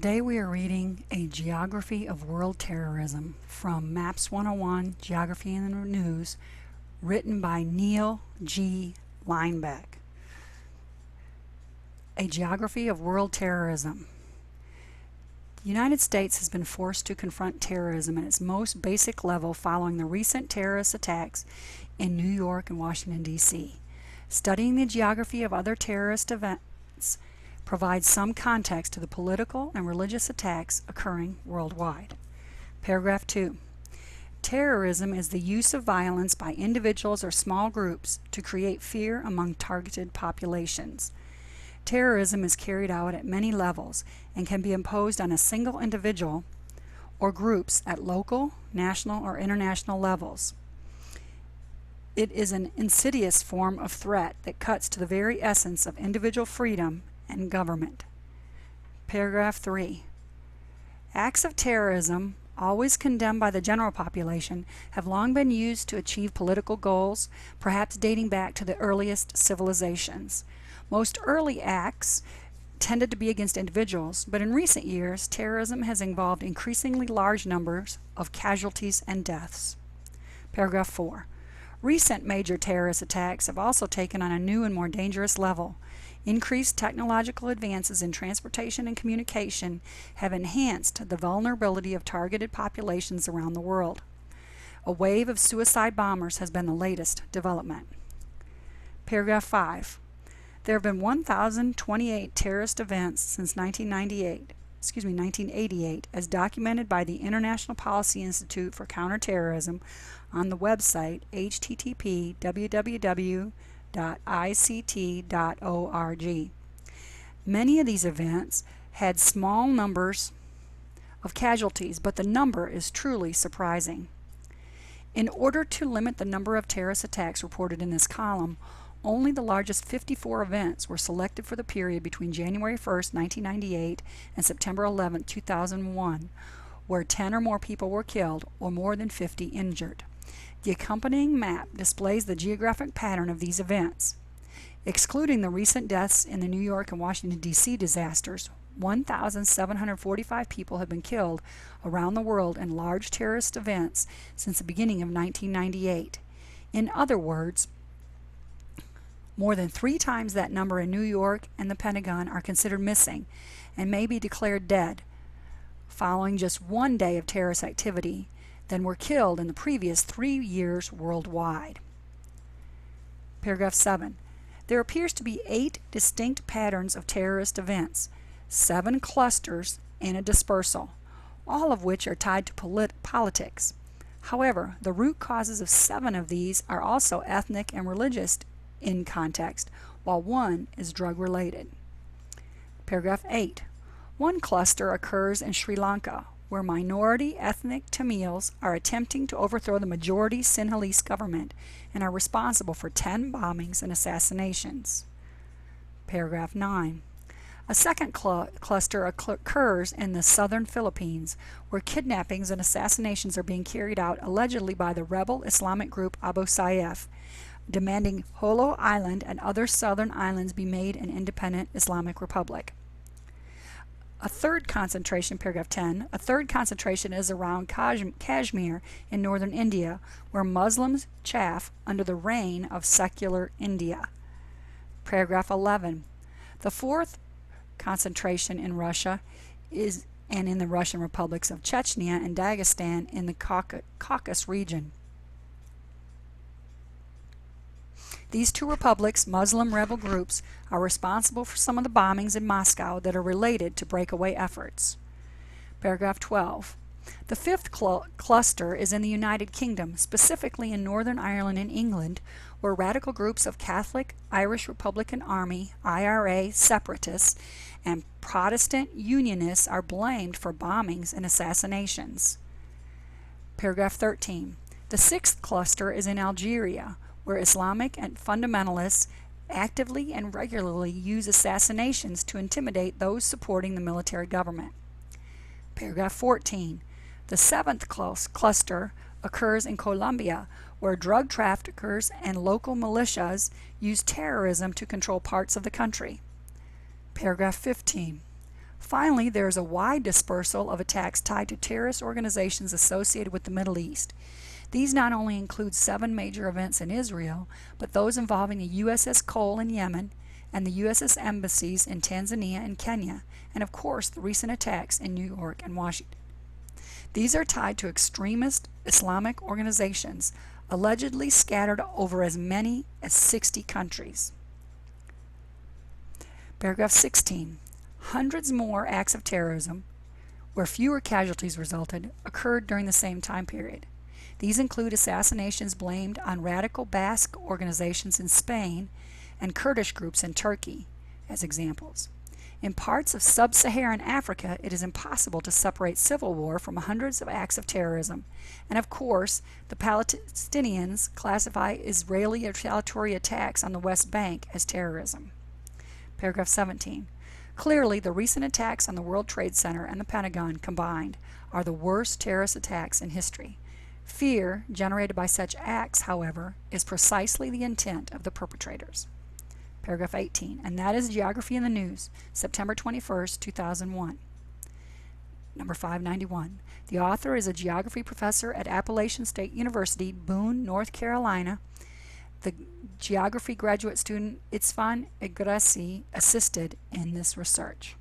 Today we are reading A Geography of World Terrorism from Maps 101, Geography and the News, written by Neil G. Linebeck. A Geography of World Terrorism. The United States has been forced to confront terrorism at its most basic level following the recent terrorist attacks in New York and Washington, D.C. Studying the geography of other terrorist events provides some context to the political and religious attacks occurring worldwide. Paragraph 2. Terrorism is the use of violence by individuals or small groups to create fear among targeted populations. Terrorism is carried out at many levels and can be imposed on a single individual or groups at local, national, or international levels. It is an insidious form of threat that cuts to the very essence of individual freedom and government. Paragraph 3. Acts of terrorism, always condemned by the general population, have long been used to achieve political goals, perhaps dating back to the earliest civilizations. Most early acts tended to be against individuals, but in recent years, terrorism has involved increasingly large numbers of casualties and deaths. Paragraph 4. Recent major terrorist attacks have also taken on a new and more dangerous level. Increased technological advances in transportation and communication have enhanced the vulnerability of targeted populations around the world. A wave of suicide bombers has been the latest development. Paragraph 5. There have been 1,028 terrorist events since 1988, as documented by the International Policy Institute for Counterterrorism on the website http://www.ict.org. Many of these events had small numbers of casualties, but the number is truly surprising. In order to limit the number of terrorist attacks reported in this column, only the largest 54 events were selected for the period between January 1, 1998 and September 11, 2001, where 10 or more people were killed or more than 50 injured. The accompanying map displays the geographic pattern of these events. Excluding the recent deaths in the New York and Washington, D.C. disasters, 1,745 people have been killed around the world in large terrorist events since the beginning of 1998. In other words, more than 3 times that number in New York and the Pentagon are considered missing and may be declared dead following just one day of terrorist activity than were killed in the previous 3 years worldwide. Paragraph 7. There appears to be 8 distinct patterns of terrorist events, 7 clusters, and a dispersal, all of which are tied to politics. However, the root causes of 7 of these are also ethnic and religious in context, while 1 is drug-related. Paragraph 8. One cluster occurs in Sri Lanka, where minority ethnic Tamils are attempting to overthrow the majority Sinhalese government and are responsible for 10 bombings and assassinations. Paragraph 9. A second cluster occurs in the southern Philippines, where kidnappings and assassinations are being carried out allegedly by the rebel Islamic group Abu Sayyaf, demanding Holo Island and other southern islands be made an independent Islamic republic. A third concentration, paragraph 10, a third concentration is around Kashmir in northern India, where Muslims chafe under the reign of secular India. Paragraph 11. The fourth concentration in Russia is and in the Russian republics of Chechnya and Dagestan in the Caucasus region. These 2 republics, Muslim rebel groups, are responsible for some of the bombings in Moscow that are related to breakaway efforts. Paragraph 12. The 5th cluster is in the United Kingdom, specifically in Northern Ireland and England, where radical groups of Catholic Irish Republican Army, IRA, separatists, and Protestant Unionists are blamed for bombings and assassinations. Paragraph 13. The 6th cluster is in Algeria, where Islamic and fundamentalists actively and regularly use assassinations to intimidate those supporting the military government. Paragraph 14. The 7th cluster occurs in Colombia, where drug traffickers and local militias use terrorism to control parts of the country. Paragraph 15. Finally, there is a wide dispersal of attacks tied to terrorist organizations associated with the Middle East. These not only include 7 major events in Israel, but those involving the USS Cole in Yemen and the USS embassies in Tanzania and Kenya, and of course the recent attacks in New York and Washington. These are tied to extremist Islamic organizations allegedly scattered over as many as 60 countries. Paragraph 16. Hundreds more acts of terrorism, where fewer casualties resulted, occurred during the same time period. These include assassinations blamed on radical Basque organizations in Spain and Kurdish groups in Turkey, as examples. In parts of sub-Saharan Africa, it is impossible to separate civil war from hundreds of acts of terrorism, and of course, the Palestinians classify Israeli retaliatory attacks on the West Bank as terrorism. Paragraph 17. Clearly, the recent attacks on the World Trade Center and the Pentagon combined are the worst terrorist attacks in history. Fear generated by such acts, however, is precisely the intent of the perpetrators. Paragraph 18, and that is Geography in the News, September 21st, 2001. Number 591. The author is a geography professor at Appalachian State University, Boone, North Carolina. The geography graduate student Itzvan Egresi assisted in this research.